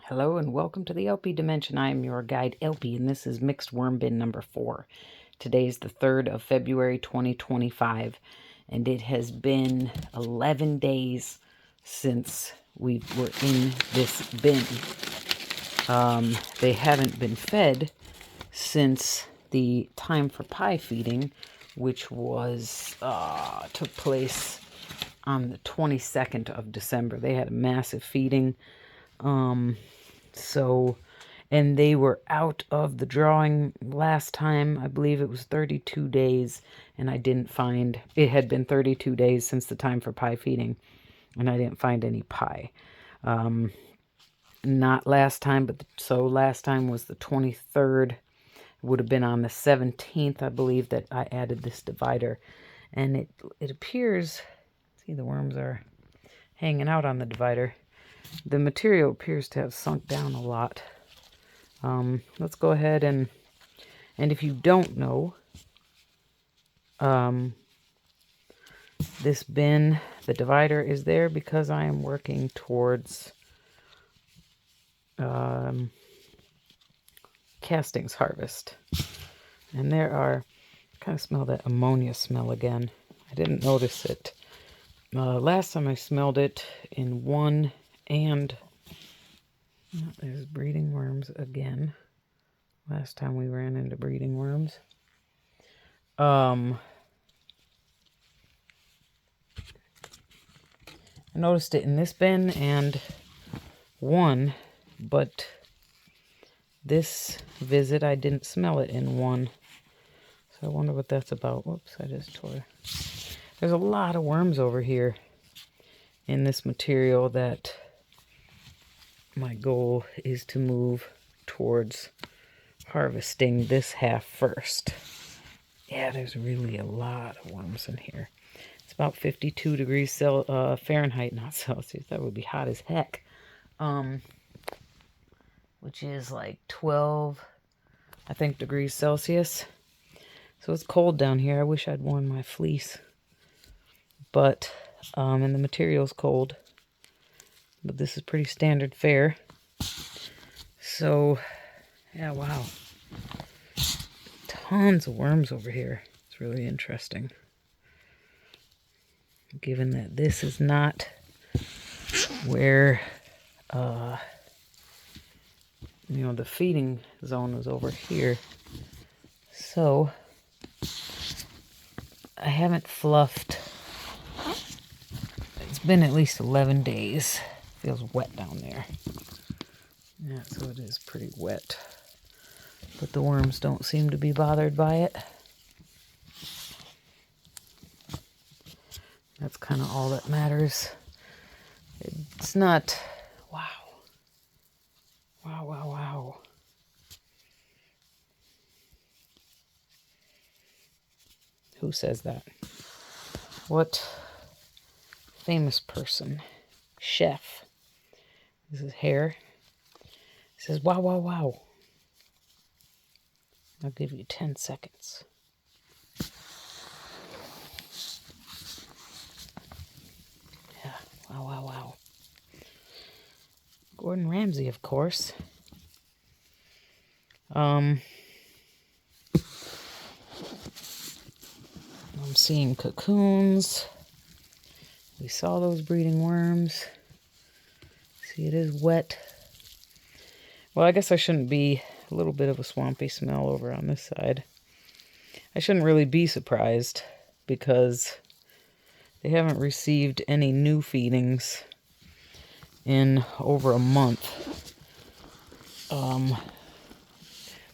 Hello and welcome to the theElpyDimension. I am your guide Elpy, and this is mixed worm bin number 4. Today's the 3rd of February 2025, and it has been 11 days since we were in this bin. They haven't been fed since the time for pie feeding, which was took place on the 22nd of December. They had a massive feeding. And they were out of the drawing last time. I believe it was 32 days, and I didn't find, it had been 32 days since the time for pie feeding, and I didn't find any pie. Not last time, but so last time was the 23rd. It would have been on the 17th, I believe, that I added this divider. And it appears, see, the worms are hanging out on the divider. The material appears to have sunk down a lot. Let's go ahead and if you don't know, this bin, the divider is there because I am working towards castings harvest. And there are, I kind of smell that ammonia smell again. I didn't notice it. Last time I smelled it in one, and there's breeding worms again. Last time we ran into breeding worms. I noticed it in this bin and one, but this visit I didn't smell it in one. So I wonder what that's about. Whoops, I just tore. There's a lot of worms over here in this material that my goal is to move towards harvesting this half first. Yeah, there's really a lot of worms in here. It's about 52 degrees Fahrenheit, not Celsius. That would be hot as heck. Which is like 12, I think, degrees Celsius. So it's cold down here. I wish I'd worn my fleece. But, and the material's cold. But this is pretty standard fare. So, yeah, wow. Tons of worms over here. It's really interesting. Given that this is not where, the feeding zone was over here. So, I haven't fluffed. It's been at least 11 days. Feels wet down there. Yeah, so it is pretty wet. But the worms don't seem to be bothered by it. That's kind of all that matters. It's not... Wow. Wow, wow, wow. Who says that? What famous person? Chef. This is hair. He says, wow, wow, wow. I'll give you 10 seconds. Yeah, wow, wow, wow. Gordon Ramsay, of course. I'm seeing cocoons. We saw those breeding worms. See, it is wet. Well, I guess I shouldn't be. A little bit of a swampy smell over on this side. I shouldn't really be surprised because they haven't received any new feedings in over a month.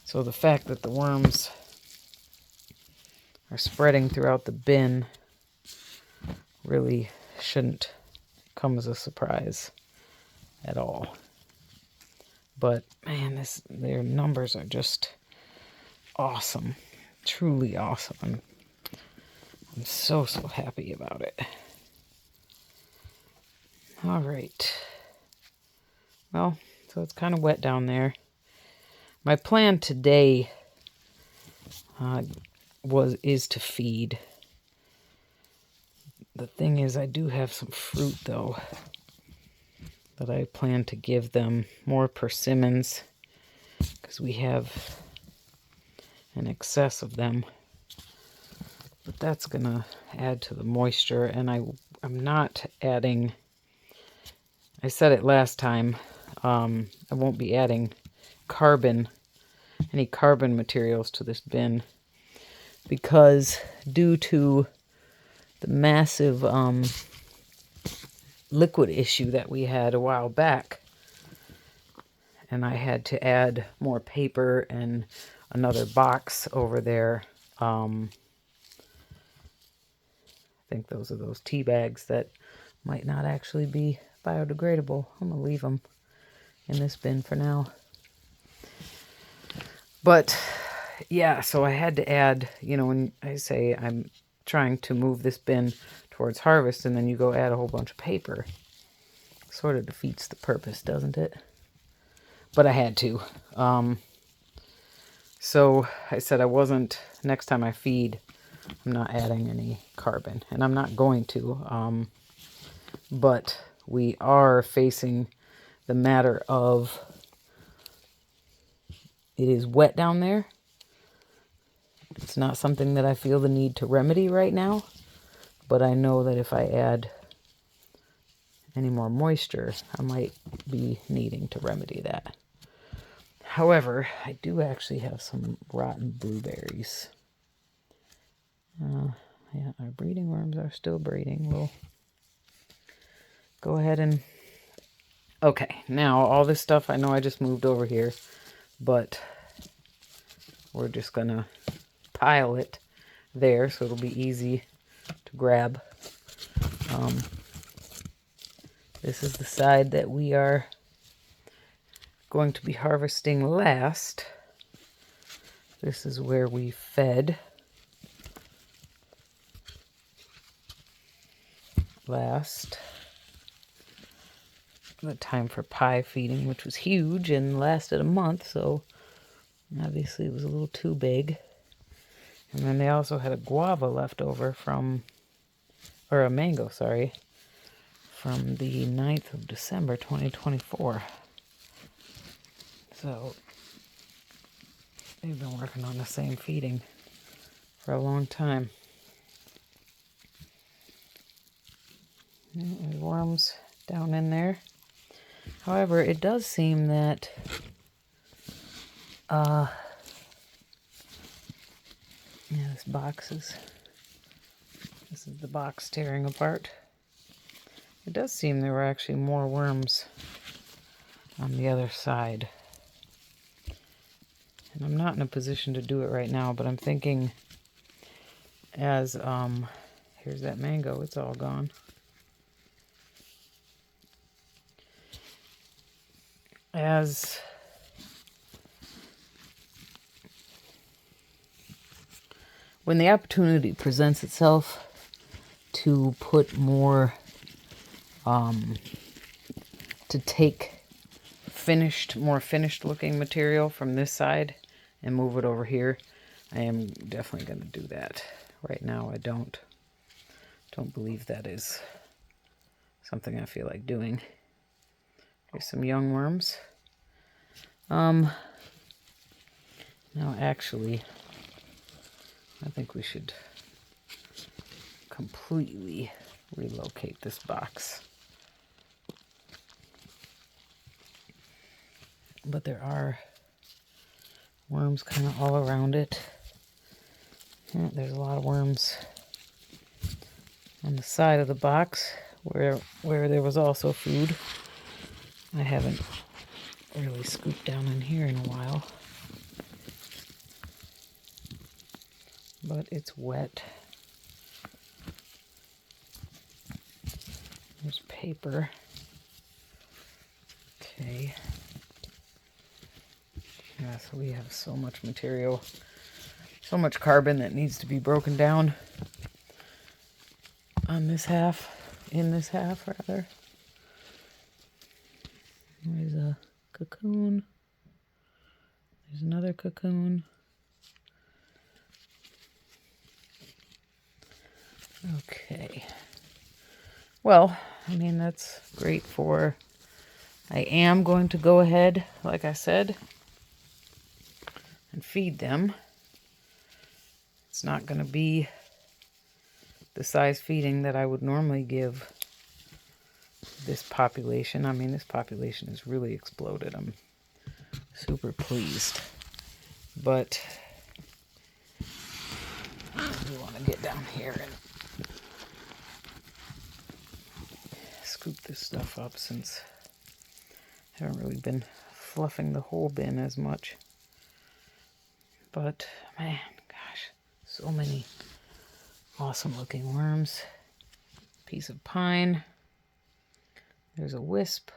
So the fact that the worms are spreading throughout the bin really shouldn't come as a surprise at all. But man, their numbers are just awesome. Truly awesome. I'm so happy about it. All right. Well, so it's kind of wet down there. My plan today is to feed. The thing is, I do have some fruit though that I plan to give them more persimmons because we have an excess of them. But that's going to add to the moisture, and I'm not adding, I said it last time, I won't be adding any carbon materials to this bin because due to the massive liquid issue that we had a while back, and I had to add more paper and another box over there. I think those are those tea bags that might not actually be biodegradable. I'm going to leave them in this bin for now. But yeah, so I had to add, you know, when I say I'm trying to move this bin towards harvest and then you go add a whole bunch of paper, sort of defeats the purpose, doesn't it? But I had to. So I said I wasn't, next time I feed, I'm not adding any carbon, and I'm not going to. But we are facing the matter of it is wet down there. It's not something that I feel the need to remedy right now, but I know that if I add any more moisture, I might be needing to remedy that. However, I do actually have some rotten blueberries. Yeah, our breeding worms are still breeding. We'll go ahead and... Okay, now all this stuff, I know I just moved over here, but we're just going to pile it there so it'll be easy to grab. This is the side that we are going to be harvesting last. This is where we fed last. The time for pie feeding, which was huge and lasted a month, so obviously it was a little too big. And then they also had a guava left over from, or a mango, sorry, from the 9th of December 2024. So they've been working on the same feeding for a long time. There's worms down in there. However, it does seem that yeah, this is the box tearing apart. It does seem there were actually more worms on the other side. And I'm not in a position to do it right now, but I'm thinking as, here's that mango, it's all gone. As when the opportunity presents itself to put more, to take more finished looking material from this side and move it over here, I am definitely going to do that. Right now I don't believe that is something I feel like doing. Here's some young worms. Now actually, I think we should completely relocate this box. But there are worms kind of all around it. Yeah, there's a lot of worms on the side of the box where there was also food. I haven't really scooped down in here in a while. But it's wet. There's paper. Okay. Yeah, so we have so much material, so much carbon that needs to be broken down on this half, in this half rather. There's a cocoon. There's another cocoon. Okay. Well, I mean, that's great for I am going to go ahead, like I said, and feed them. It's not going to be the size feeding that I would normally give this population. I mean, this population has really exploded. I'm super pleased. But we want to get down here and scoop this stuff up, since I haven't really been fluffing the whole bin as much. But man, gosh, so many awesome looking worms. Piece of pine. There's a wisp.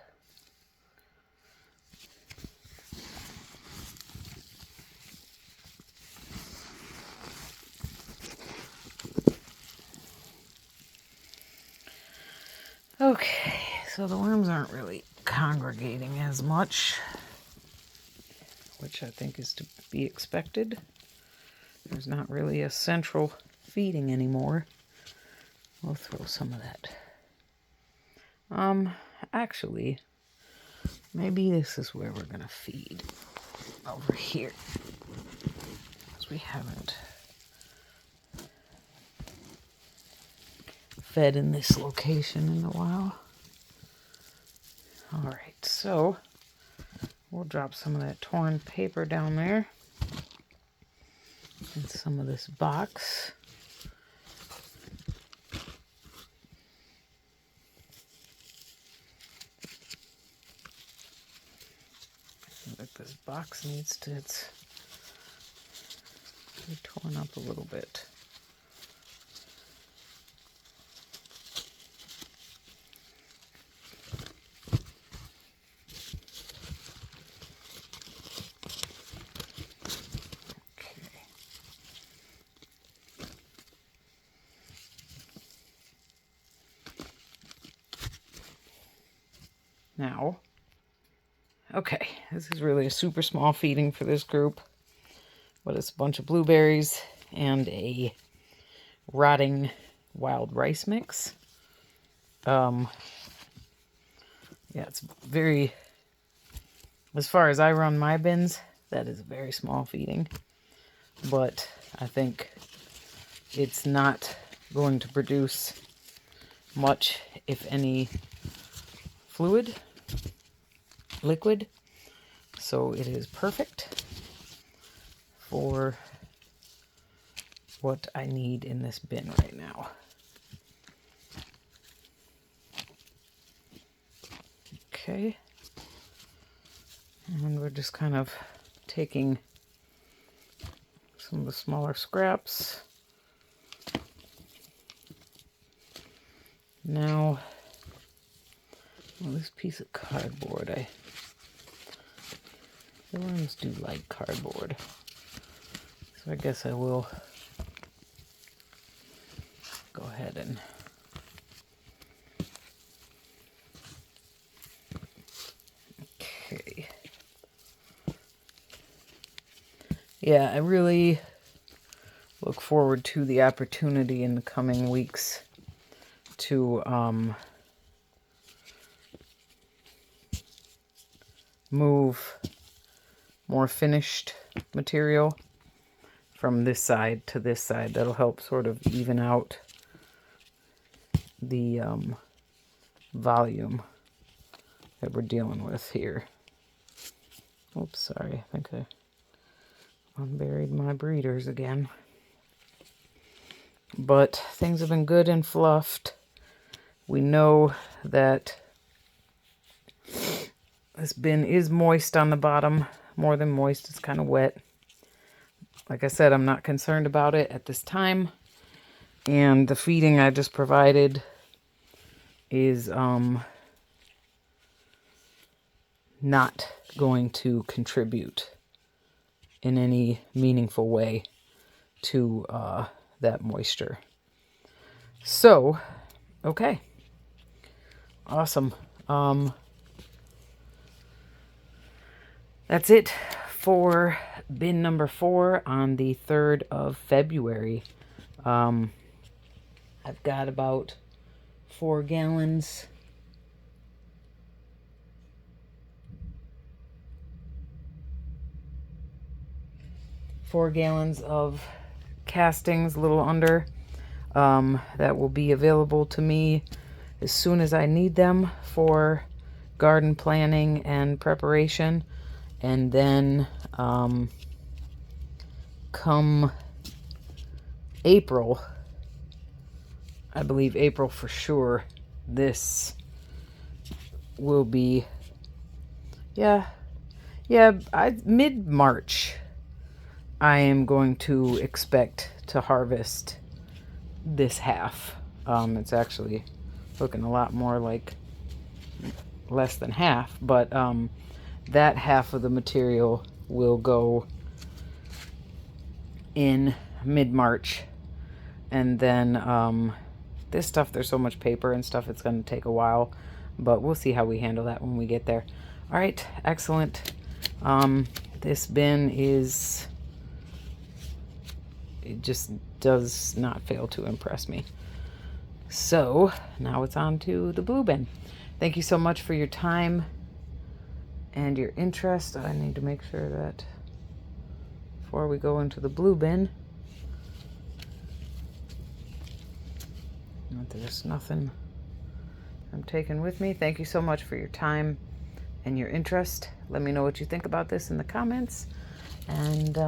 Okay, so the worms aren't really congregating as much, which I think is to be expected. There's not really a central feeding anymore. We'll throw some of that. Actually, maybe this is where we're gonna feed, over here, because we haven't fed in this location in a while. All right, so we'll drop some of that torn paper down there and some of this box. Like this box needs to be torn up a little bit. Now, okay, this is really a super small feeding for this group, but it's a bunch of blueberries and a rotting wild rice mix. Yeah, it's very, as far as I run my bins, that is a very small feeding, but I think it's not going to produce much, if any, liquid, so it is perfect for what I need in this bin right now. Okay, and we're just kind of taking some of the smaller scraps. Now, well, this piece of cardboard, the worms do like cardboard, so I guess I will go ahead and okay. Yeah, I really look forward to the opportunity in the coming weeks to move more finished material from this side to this side. That'll help sort of even out the volume that we're dealing with here. Oops, sorry, I think I unburied my breeders again. But things have been good and fluffed. We know that this bin is moist on the bottom, more than moist, it's kind of wet. Like I said, I'm not concerned about it at this time. And the feeding I just provided is not going to contribute in any meaningful way to that moisture. So, okay. Awesome. That's it for bin number 4 on the 3rd of February. I've got about 4 gallons 4 gallons of castings, a little under, that will be available to me as soon as I need them for garden planning and preparation. And then come April, I believe April for sure, this will be, mid-March, I am going to expect to harvest this half. It's actually looking a lot more like less than half, but that half of the material will go in mid-March. And then this stuff, there's so much paper and stuff, it's going to take a while, but we'll see how we handle that when we get there. All right, excellent. This bin is, it just does not fail to impress me. So now it's on to the blue bin. Thank you so much for your time and your interest. I need to make sure that before we go into the blue bin, there's nothing I'm taking with me. Thank you so much for your time and your interest. Let me know what you think about this in the comments. And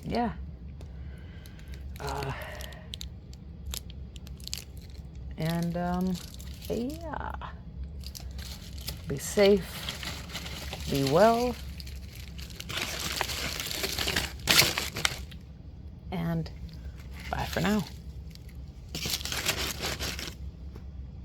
yeah. Yeah. Be safe. Be well. And bye for now.